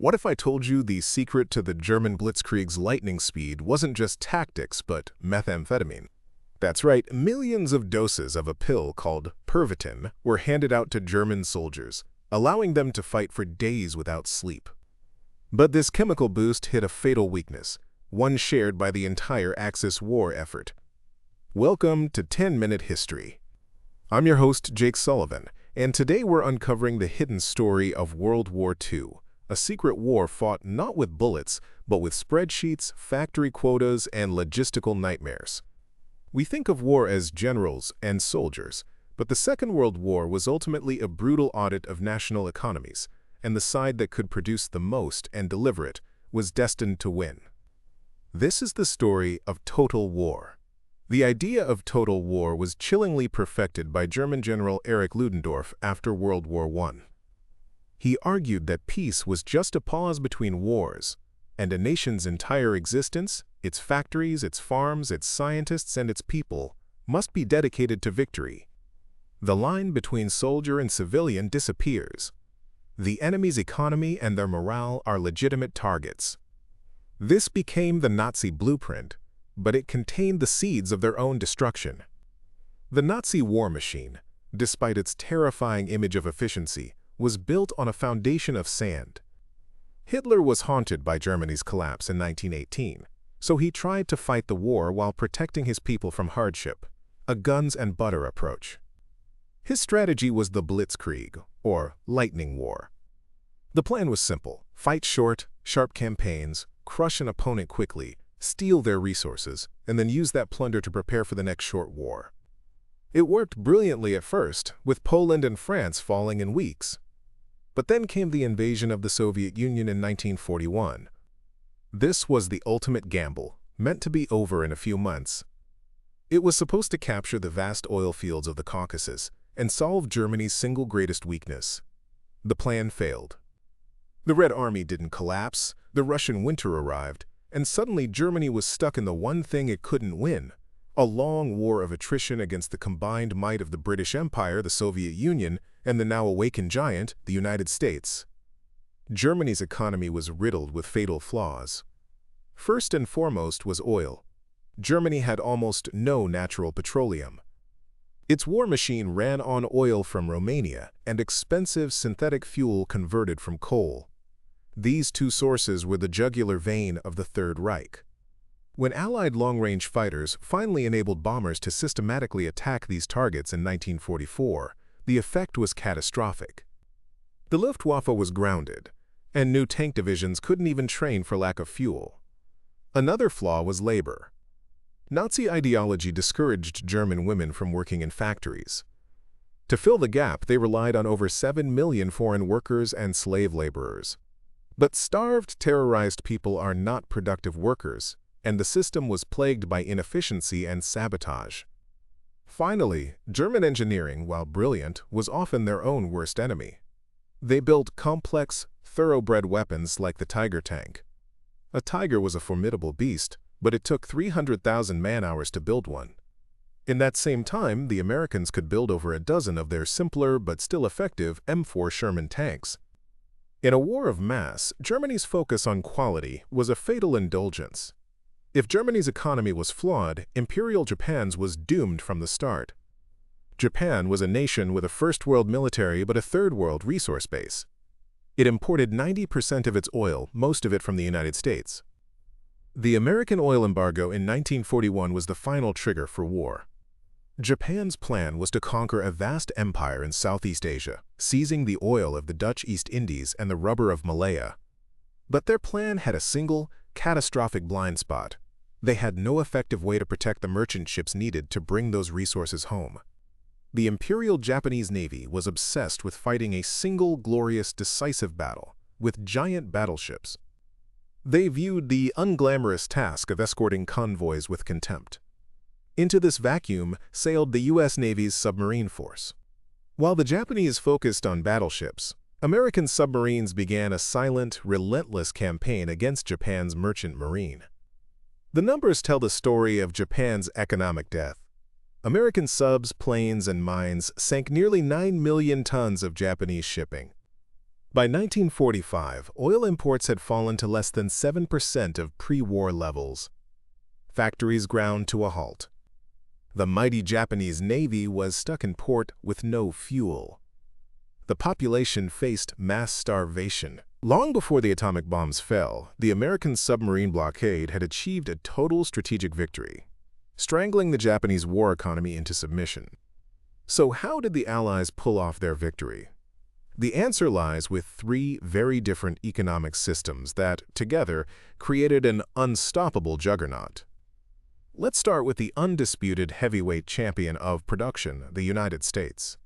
What if I told you the secret to the German Blitzkrieg's lightning speed wasn't just tactics, but methamphetamine? That's right, millions of doses of a pill called Pervitin were handed out to German soldiers, allowing them to fight for days without sleep. But this chemical boost hit a fatal weakness, one shared by the entire Axis war effort. Welcome to 10-Minute History. I'm your host, Jake Sullivan, and today we're uncovering the hidden story of World War II, a secret war fought not with bullets, but with spreadsheets, factory quotas, and logistical nightmares. We think of war as generals and soldiers, but the Second World War was ultimately a brutal audit of national economies, and the side that could produce the most and deliver it was destined to win. This is the story of total war. The idea of total war was chillingly perfected by German General Erich Ludendorff after World War I. He argued that peace was just a pause between wars, and a nation's entire existence, its factories, its farms, its scientists, and its people, must be dedicated to victory. The line between soldier and civilian disappears. The enemy's economy and their morale are legitimate targets. This became the Nazi blueprint, but it contained the seeds of their own destruction. The Nazi war machine, despite its terrifying image of efficiency, was built on a foundation of sand. Hitler was haunted by Germany's collapse in 1918, so he tried to fight the war while protecting his people from hardship, a guns-and-butter approach. His strategy was the Blitzkrieg, or lightning war. The plan was simple: fight short, sharp campaigns, crush an opponent quickly, steal their resources, and then use that plunder to prepare for the next short war. It worked brilliantly at first, with Poland and France falling in weeks. But then came the invasion of the Soviet Union in 1941. This was the ultimate gamble, meant to be over in a few months. It was supposed to capture the vast oil fields of the Caucasus and solve Germany's single greatest weakness. The plan failed. The Red Army didn't collapse, the Russian winter arrived, and suddenly Germany was stuck in the one thing it couldn't win: a long war of attrition against the combined might of the British Empire, the Soviet Union, and the now awakened giant, the United States. Germany's economy was riddled with fatal flaws. First and foremost was oil. Germany had almost no natural petroleum. Its war machine ran on oil from Romania and expensive synthetic fuel converted from coal. These two sources were the jugular vein of the Third Reich. When Allied long-range fighters finally enabled bombers to systematically attack these targets in 1944, the effect was catastrophic. The Luftwaffe was grounded, and new tank divisions couldn't even train for lack of fuel. Another flaw was labor. Nazi ideology discouraged German women from working in factories. To fill the gap, they relied on over 7 million foreign workers and slave laborers. But starved, terrorized people are not productive workers, and the system was plagued by inefficiency and sabotage. Finally, German engineering, while brilliant, was often their own worst enemy. They built complex, thoroughbred weapons like the Tiger tank. A Tiger was a formidable beast, but it took 300,000 man-hours to build one. In that same time, the Americans could build over a dozen of their simpler but still effective M4 Sherman tanks. In a war of mass, Germany's focus on quality was a fatal indulgence. If Germany's economy was flawed, Imperial Japan's was doomed from the start. Japan was a nation with a first-world military but a third-world resource base. It imported 90% of its oil, most of it from the United States. The American oil embargo in 1941 was the final trigger for war. Japan's plan was to conquer a vast empire in Southeast Asia, seizing the oil of the Dutch East Indies and the rubber of Malaya. But their plan had a single, catastrophic blind spot. They had no effective way to protect the merchant ships needed to bring those resources home. The Imperial Japanese Navy was obsessed with fighting a single, glorious, decisive battle, with giant battleships. They viewed the unglamorous task of escorting convoys with contempt. Into this vacuum sailed the U.S. Navy's submarine force. While the Japanese focused on battleships, American submarines began a silent, relentless campaign against Japan's merchant marine. The numbers tell the story of Japan's economic death. American subs, planes, and mines sank nearly 9 million tons of Japanese shipping. By 1945, oil imports had fallen to less than 7% of pre-war levels. Factories ground to a halt. The mighty Japanese Navy was stuck in port with no fuel. The population faced mass starvation. Long before the atomic bombs fell, the American submarine blockade had achieved a total strategic victory, strangling the Japanese war economy into submission. So how did the Allies pull off their victory? The answer lies with three very different economic systems that, together, created an unstoppable juggernaut. Let's start with the undisputed heavyweight champion of production, the United States.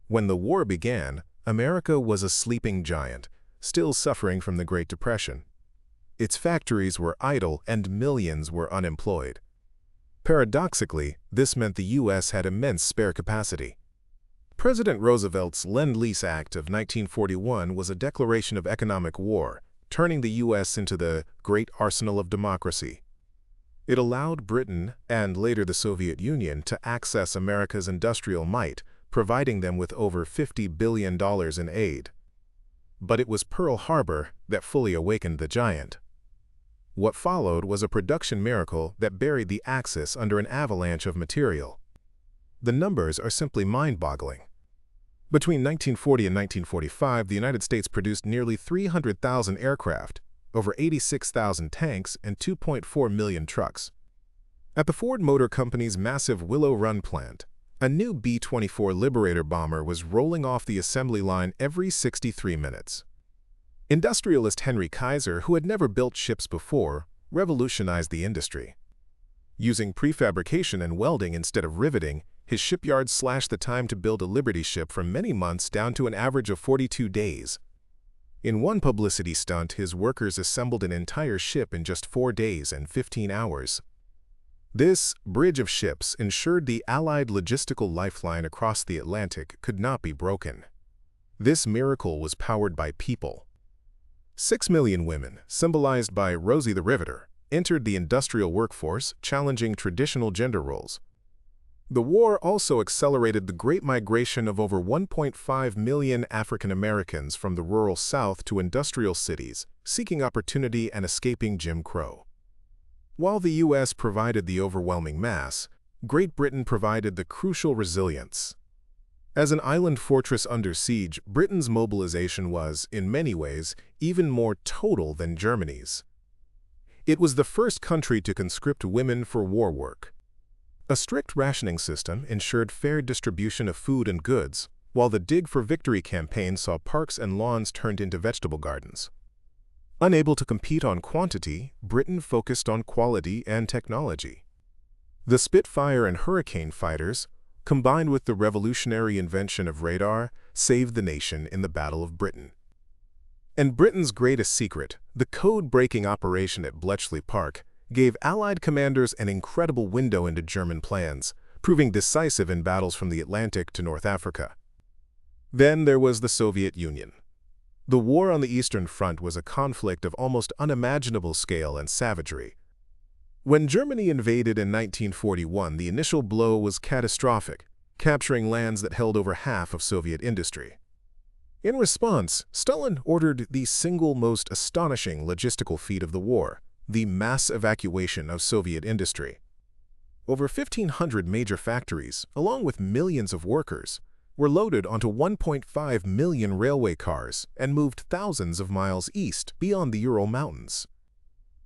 When the war began, America was a sleeping giant, still suffering from the Great Depression. Its factories were idle and millions were unemployed. Paradoxically, this meant the U.S. had immense spare capacity. President Roosevelt's Lend-Lease Act of 1941 was a declaration of economic war, turning the U.S. into the great arsenal of democracy. It allowed Britain, and later the Soviet Union, to access America's industrial might, providing them with over $50 billion in aid. But it was Pearl Harbor that fully awakened the giant. What followed was a production miracle that buried the Axis under an avalanche of material. The numbers are simply mind-boggling. Between 1940 and 1945, the United States produced nearly 300,000 aircraft, over 86,000 tanks, and 2.4 million trucks. At the Ford Motor Company's massive Willow Run plant, a new B-24 Liberator bomber was rolling off the assembly line every 63 minutes. Industrialist Henry Kaiser, who had never built ships before, revolutionized the industry. Using prefabrication and welding instead of riveting, his shipyards slashed the time to build a Liberty ship from many months down to an average of 42 days. In one publicity stunt, his workers assembled an entire ship in just 4 days and 15 hours. This bridge of ships ensured the Allied logistical lifeline across the Atlantic could not be broken. This miracle was powered by people. 6 million women, symbolized by Rosie the Riveter, entered the industrial workforce, challenging traditional gender roles. The war also accelerated the great migration of over 1.5 million African Americans from the rural South to industrial cities, seeking opportunity and escaping Jim Crow. While the U.S. provided the overwhelming mass, Great Britain provided the crucial resilience. As an island fortress under siege, Britain's mobilization was, in many ways, even more total than Germany's. It was the first country to conscript women for war work. A strict rationing system ensured fair distribution of food and goods, while the Dig for Victory campaign saw parks and lawns turned into vegetable gardens. Unable to compete on quantity, Britain focused on quality and technology. The Spitfire and Hurricane fighters, combined with the revolutionary invention of radar, saved the nation in the Battle of Britain. And Britain's greatest secret, the code-breaking operation at Bletchley Park, gave Allied commanders an incredible window into German plans, proving decisive in battles from the Atlantic to North Africa. Then there was the Soviet Union. The war on the Eastern Front was a conflict of almost unimaginable scale and savagery. When Germany invaded in 1941, the initial blow was catastrophic, capturing lands that held over half of Soviet industry. In response, Stalin ordered the single most astonishing logistical feat of the war, the mass evacuation of Soviet industry. Over 1,500 major factories, along with millions of workers, were loaded onto 1.5 million railway cars and moved thousands of miles east beyond the Ural Mountains.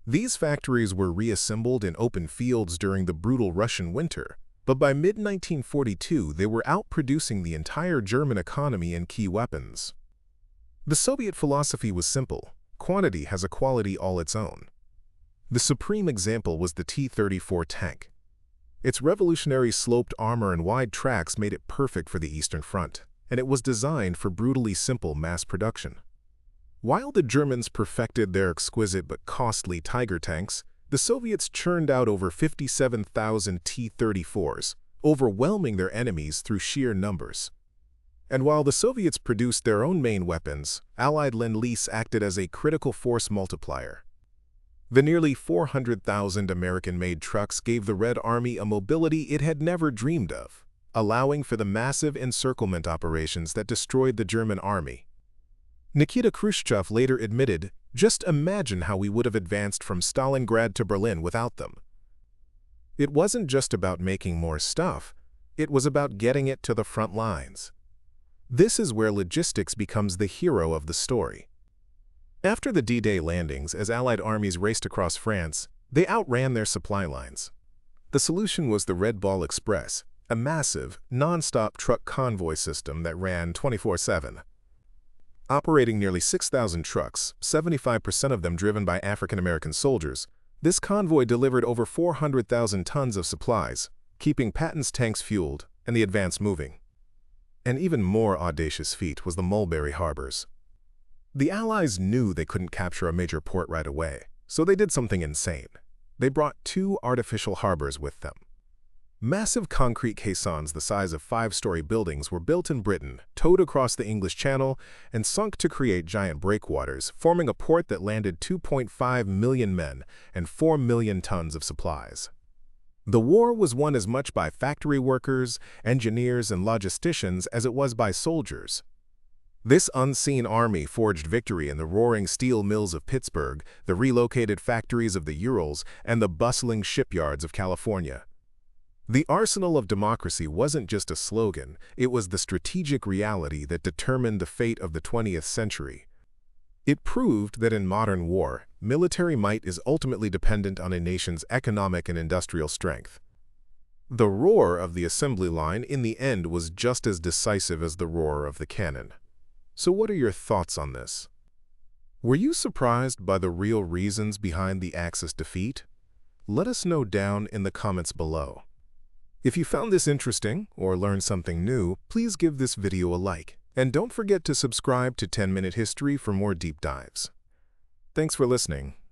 These factories were reassembled in open fields during the brutal Russian winter, but by mid-1942 they were outproducing the entire German economy in key weapons. The Soviet philosophy was simple: quantity has a quality all its own. The supreme example was the T-34 tank. Its revolutionary sloped armor and wide tracks made it perfect for the Eastern Front, and it was designed for brutally simple mass production. While the Germans perfected their exquisite but costly Tiger tanks, the Soviets churned out over 57,000 T-34s, overwhelming their enemies through sheer numbers. And while the Soviets produced their own main weapons, Allied Lend-Lease acted as a critical force multiplier. The nearly 400,000 American-made trucks gave the Red Army a mobility it had never dreamed of, allowing for the massive encirclement operations that destroyed the German army. Nikita Khrushchev later admitted, "Just imagine how we would have advanced from Stalingrad to Berlin without them." It wasn't just about making more stuff, it was about getting it to the front lines. This is where logistics becomes the hero of the story. After the D-Day landings, as Allied armies raced across France, they outran their supply lines. The solution was the Red Ball Express, a massive, non-stop truck convoy system that ran 24/7. Operating nearly 6,000 trucks, 75% of them driven by African-American soldiers, this convoy delivered over 400,000 tons of supplies, keeping Patton's tanks fueled and the advance moving. An even more audacious feat was the Mulberry Harbors. The Allies knew they couldn't capture a major port right away, so they did something insane. They brought 2 artificial harbors with them. Massive concrete caissons the size of 5-story buildings were built in Britain, towed across the English Channel, and sunk to create giant breakwaters, forming a port that landed 2.5 million men and 4 million tons of supplies. The war was won as much by factory workers, engineers, and logisticians as it was by soldiers. This unseen army forged victory in the roaring steel mills of Pittsburgh, the relocated factories of the Urals, and the bustling shipyards of California. The arsenal of democracy wasn't just a slogan, it was the strategic reality that determined the fate of the 20th century. It proved that in modern war, military might is ultimately dependent on a nation's economic and industrial strength. The roar of the assembly line in the end was just as decisive as the roar of the cannon. So what are your thoughts on this? Were you surprised by the real reasons behind the Axis defeat? Let us know down in the comments below. If you found this interesting or learned something new, please give this video a like. And don't forget to subscribe to 10-Minute History for more deep dives. Thanks for listening.